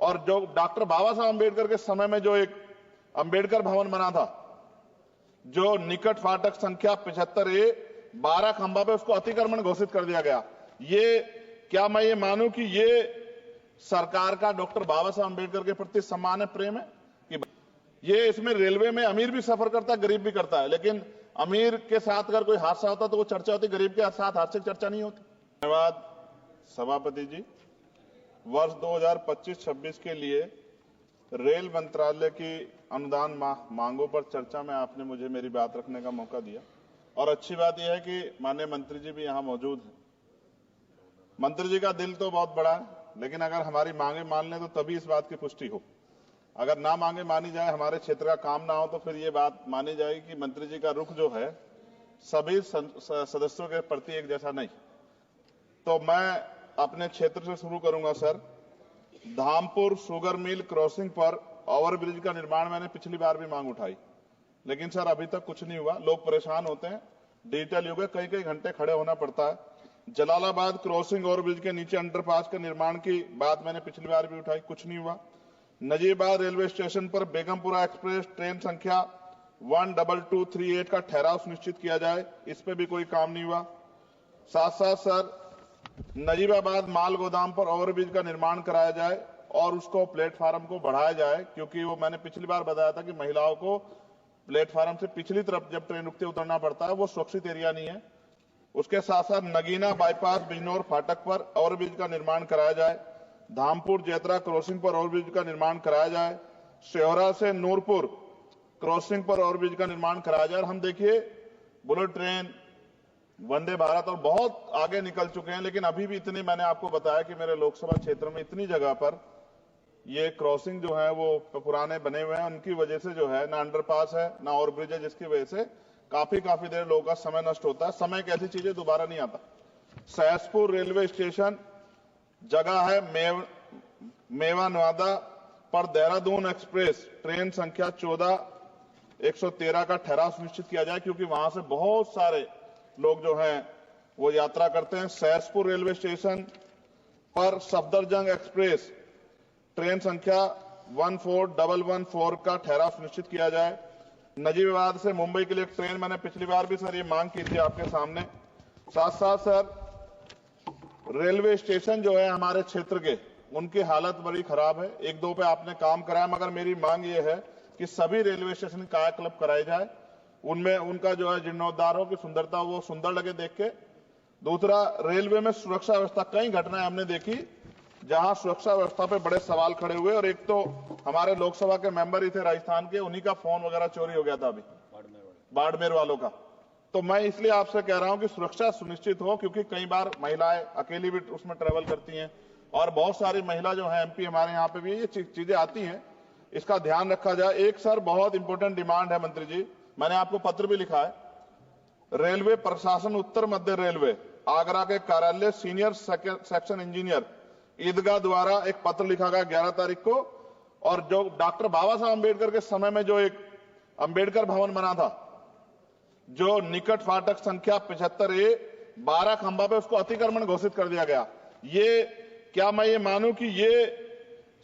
और जो डॉक्टर बाबा साहब अम्बेडकर के समय में जो एक अम्बेडकर भवन बना था, जो निकट फाटक संख्या 75A 12 खंबा पे उसको अतिक्रमण घोषित कर दिया गया। ये क्या मैं ये मानूं कि ये सरकार का डॉक्टर बाबा साहब अम्बेडकर के प्रति सम्मान है, प्रेम है? कि ये इसमें रेलवे में अमीर भी सफर करता है, गरीब भी करता है, लेकिन अमीर के साथ अगर कोई हादसा होता तो वो चर्चा होती, गरीब के साथ हादसे की चर्चा नहीं होती। धन्यवाद सभापति जी। वर्ष 2025-26 के लिए रेल मंत्रालय की अनुदान मांगों पर चर्चा में आपने मुझे मेरी बात रखने का मौका दिया, और अच्छी बात यह है कि माननीय मंत्री जी भी यहां मौजूद हैं। मंत्री जी का दिल तो बहुत बड़ा है, लेकिन अगर हमारी मांगे मान लें तो तभी इस बात की पुष्टि हो। अगर ना मांगे मानी जाए, हमारे क्षेत्र का काम ना हो, तो फिर ये बात मानी जाएगी कि मंत्री जी का रुख जो है सभी सदस्यों के प्रति एक जैसा नहीं। तो मैं अपने क्षेत्र से शुरू करूंगा sir. Dhampur sugar mill crossing पर ओवरब्रिज का निर्माण मैंने पिछली बार भी मांग उठाई, लेकिन सर अभी तक कुछ नहीं हुआ। लोग परेशान होते हैं, डिजिटल युग है, कई कई घंटे खड़े होना पड़ता है। जलालाबाद क्रॉसिंग ओवरब्रिज के नीचे अंडरपास के निर्माण की बात मैंने पिछली बार भी उठाई, कुछ नहीं हुआ। नजीबाद रेलवे स्टेशन पर बेगमपुरा एक्सप्रेस ट्रेन संख्या 12238 का ठहराव सुनिश्चित किया जाए, इस पे भी कोई काम नहीं हुआ। साथ साथ सर नजीबाबाद माल गोदाम पर ओवरब्रिज का निर्माण कराया जाए और उसको प्लेटफार्म को बढ़ाया जाए, क्योंकि वो मैंने पिछली बार बताया था कि महिलाओं को प्लेटफार्म से पिछली तरफ जब ट्रेन रुकते उतरना पड़ता है, वो सुरक्षित एरिया नहीं है। उसके साथ साथ नगीना बाईपास बिजनौर फाटक पर ओवरब्रिज का निर्माण कराया जाए। धामपुर जेतरा क्रॉसिंग पर ओवरब्रिज का निर्माण कराया जाए। शेवरा से नूरपुर क्रॉसिंग पर ओवरब्रिज का निर्माण कराया जाए। हम देखिए बुलेट ट्रेन, वंदे भारत और बहुत आगे निकल चुके हैं, लेकिन अभी भी इतने, मैंने आपको बताया कि मेरे लोकसभा क्षेत्र में इतनी जगह पर ये क्रॉसिंग जो है वो पुराने बने हुए हैं, उनकी वजह से जो है ना अंडरपास है ना ओवरब्रिज है, जिसकी वजह से काफी देर लोगों का समय नष्ट होता है। समय की ऐसी चीजें दोबारा नहीं आता। सहसपुर रेलवे स्टेशन जगह है मेवा नवादा पर देहरादून एक्सप्रेस ट्रेन संख्या 14113 का ठहराव सुनिश्चित किया जाए, क्योंकि वहां से बहुत सारे लोग जो हैं वो यात्रा करते हैं। सहसपुर रेलवे स्टेशन पर सफदरजंग एक्सप्रेस ट्रेन संख्या 14114 का ठहराव सुनिश्चित किया जाए। नजीबाबाद से मुंबई के लिए एक ट्रेन, मैंने पिछली बार भी सर ये मांग की थी आपके सामने। साथ साथ सर रेलवे स्टेशन जो है हमारे क्षेत्र के, उनकी हालत बड़ी खराब है। एक दो पे आपने काम कराया, मगर मेरी मांग ये है कि सभी रेलवे स्टेशन कायाकल्प कराए जाए, उनमें उनका जो है जीर्णोद्धार हो, कि सुंदरता वो सुंदर लगे देख के। दूसरा, रेलवे में सुरक्षा व्यवस्था, कई घटनाएं हमने देखी जहां सुरक्षा व्यवस्था पे बड़े सवाल खड़े हुए। और एक तो हमारे लोकसभा के मेंबर ही थे राजस्थान के, उन्हीं का फोन वगैरह चोरी हो गया था अभी बाड़मेर वालों का। तो मैं इसलिए आपसे कह रहा हूं कि सुरक्षा सुनिश्चित हो, क्योंकि कई बार महिलाएं अकेली भी उसमें ट्रेवल करती हैं, और बहुत सारी महिला जो है एमपी हमारे यहाँ पे भी ये चीजें आती हैं, इसका ध्यान रखा जाए। एक सर बहुत इंपॉर्टेंट डिमांड है मंत्री जी, मैंने आपको पत्र भी लिखा है। रेलवे प्रशासन उत्तर मध्य रेलवे आगरा के कार्यालय सीनियर सेक्शन इंजीनियर ईदगाह द्वारा एक पत्र लिखा गया 11 तारीख को, और जो डॉक्टर बाबा साहब अम्बेडकर के समय में जो एक अम्बेडकर भवन बना था, जो निकट फाटक संख्या 75A 12 खंबा पे उसको अतिक्रमण घोषित कर दिया गया। ये क्या मैं ये मानूं कि ये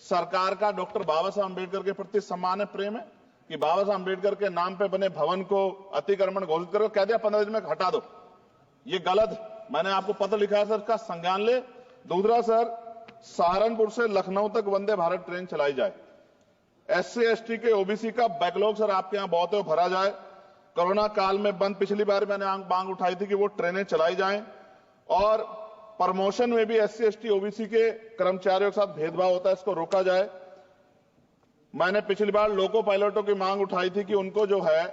सरकार का डॉक्टर बाबा साहब अम्बेडकर के प्रति सम्मान है, प्रेम है? कि बाबा साहब अम्बेडकर के नाम पे बने भवन को अतिक्रमण घोषित करो, कह दिया 15 दिन में हटा दो। ये गलत, मैंने आपको पत्र लिखा है सर, इसका संज्ञान ले। दूसरा सर, सहारनपुर से लखनऊ तक वंदे भारत ट्रेन चलाई जाए। SC ST के OBC का बैकलॉग सर आपके यहां बहुत है, वो भरा जाए। कोरोना काल में बंद, पिछली बार मैंने मांग उठाई थी कि वो ट्रेनें चलाई जाएं, और प्रमोशन में भी SC ST OBC के कर्मचारियों के साथ भेदभाव होता है, इसको रोका जाए। मैंने पिछली बार लोको पायलटों की मांग उठाई थी कि उनको जो है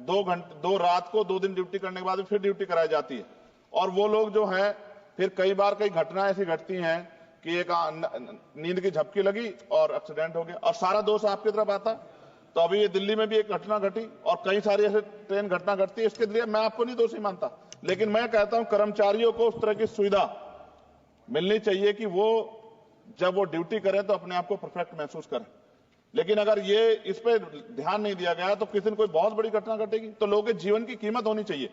2 रात को 2 दिन ड्यूटी करने के बाद फिर ड्यूटी कराई जाती है, और वो लोग जो है फिर कई घटनाएं ऐसी घटती हैं कि एक नींद की झपकी लगी और एक्सीडेंट हो गया, और सारा दोष आपकी तरफ आता। तो अभी ये दिल्ली में भी एक घटना घटी, और कई सारी ऐसे ट्रेन घटना घटती है। इसके लिए मैं आपको नहीं दोषी मानता, लेकिन मैं कहता हूं कर्मचारियों को उस तरह की सुविधा मिलनी चाहिए कि वो जब वो ड्यूटी करें तो अपने आप को परफेक्ट महसूस करें। लेकिन अगर ये इस पे ध्यान नहीं दिया गया तो किसी दिन कोई बहुत बड़ी घटना घटेगी, तो लोगों के जीवन की कीमत होनी चाहिए।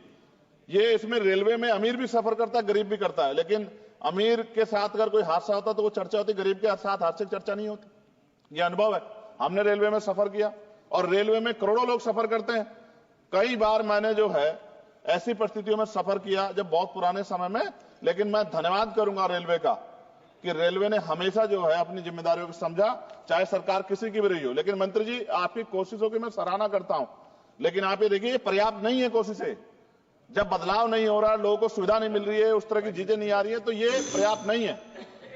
ये इसमें रेलवे में अमीर भी सफर करता है, गरीब भी करता है, लेकिन अमीर के साथ अगर कोई हादसा होता तो वो चर्चा होती, गरीब के साथ हादसे की चर्चा नहीं होती। ये अनुभव है, हमने रेलवे में सफर किया और रेलवे में करोड़ों लोग सफर करते हैं। कई बार मैंने जो है ऐसी परिस्थितियों में सफर किया जब बहुत पुराने समय में, लेकिन मैं धन्यवाद करूंगा रेलवे का कि रेलवे ने हमेशा जो है अपनी जिम्मेदारियों को समझा, चाहे सरकार किसी की भी रही हो। लेकिन मंत्री जी, आपकी कोशिशों की मैं सराहना करता हूं, लेकिन आप ये देखिए ये पर्याप्त नहीं है कोशिशें। जब बदलाव नहीं हो रहा, लोगों को सुविधा नहीं मिल रही है, उस तरह की चीजें नहीं आ रही है, तो ये पर्याप्त नहीं है।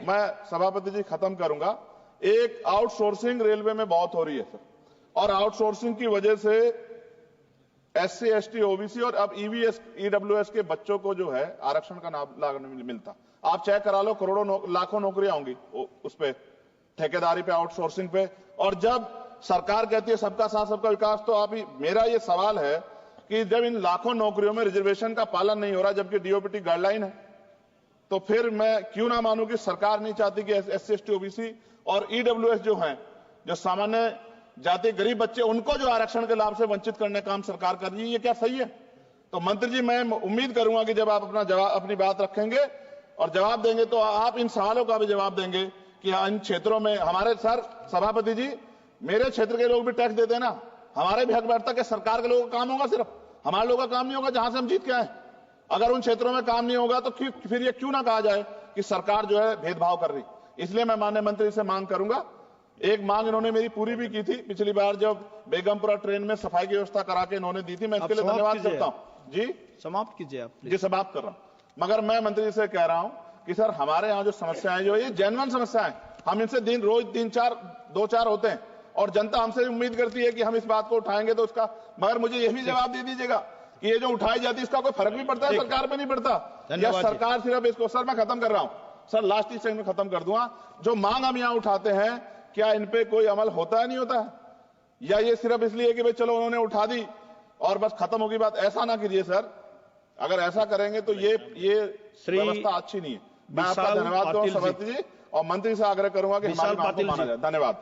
मैं सभापति जी खत्म करूंगा। एक आउटसोर्सिंग रेलवे में बहुत हो रही है सर, और आउटसोर्सिंग की वजह से SC ST OBC और अब EVS EWS के बच्चों को जो है आरक्षण का लाभ नहीं मिलता। आप चेक करा लो, करोड़ों लाखों नौकरियां होंगी उस पे, ठेकेदारी पे, आउटसोर्सिंग पे। और जब सरकार कहती है सबका साथ सबका विकास, तो आप मेरा ये सवाल है कि जब इन लाखों नौकरियों में रिजर्वेशन का पालन नहीं हो रहा, जबकि DOPT गाइडलाइन है, तो फिर मैं क्यों ना मानूं कि सरकार नहीं चाहती कि SC ST OBC और EWS जो हैं, जो सामान्य जाति गरीब बच्चे, उनको जो आरक्षण के लाभ से वंचित करने का काम सरकार कर रही है। ये क्या सही है? तो मंत्री जी, मैं उम्मीद करूंगा कि जब आप अपनी बात रखेंगे और जवाब देंगे, तो आप इन सवालों का भी जवाब देंगे कि इन क्षेत्रों में हमारे सर सभापति जी, मेरे क्षेत्र के लोग भी टैक्स देते हैं ना, हमारे भी हक बैठता कि सरकार के लोगों का काम होगा, सिर्फ हमारे लोगों का काम नहीं होगा जहां से हम जीत के आए। अगर उन क्षेत्रों में काम नहीं होगा तो फिर ये क्यों ना कहा जाए कि सरकार जो है भेदभाव कर रही। इसलिए मैं माननीय मंत्री से मांग करूंगा, एक मांग इन्होंने मेरी पूरी भी की थी पिछली बार जब बेगमपुरा ट्रेन में सफाई की व्यवस्था करा के इन्होंने दी थी, मैं इसके लिए धन्यवाद करता हूं। जी समाप्त कीजिए आप। जी समाप्त कर रहा हूं। मगर मैं मंत्री से कह रहा हूं कि सर, हमारे यहाँ जो समस्याएं जो ये जेन्युइन समस्याएं, हम इनसे रोज 2-4 होते हैं और जनता हमसे उम्मीद करती है कि हम इस बात को उठाएंगे तो उसका, मगर मुझे यह भी जवाब दे दीजिएगा कि ये जो उठाई जाती है इसका कोई फर्क भी पड़ता है सरकार पे? नहीं पड़ता। या सरकार सिर्फ इसको, सर मैं खत्म कर रहा हूं सर, लास्ट ही सेकंड में खत्म कर दूंगा। जो मांग हम यहाँ उठाते हैं, क्या इन पे कोई अमल होता है, नहीं होता है? या ये सिर्फ इसलिए कि भाई चलो उन्होंने उठा दी और बस खत्म होगी बात? ऐसा ना कीजिए सर, अगर ऐसा करेंगे तो ये व्यवस्था अच्छी नहीं है। मैं आपका धन्यवाद दूंगा सभापति जी, और मंत्री से आग्रह करूंगा कि हमारी बात को माना जाए। धन्यवाद।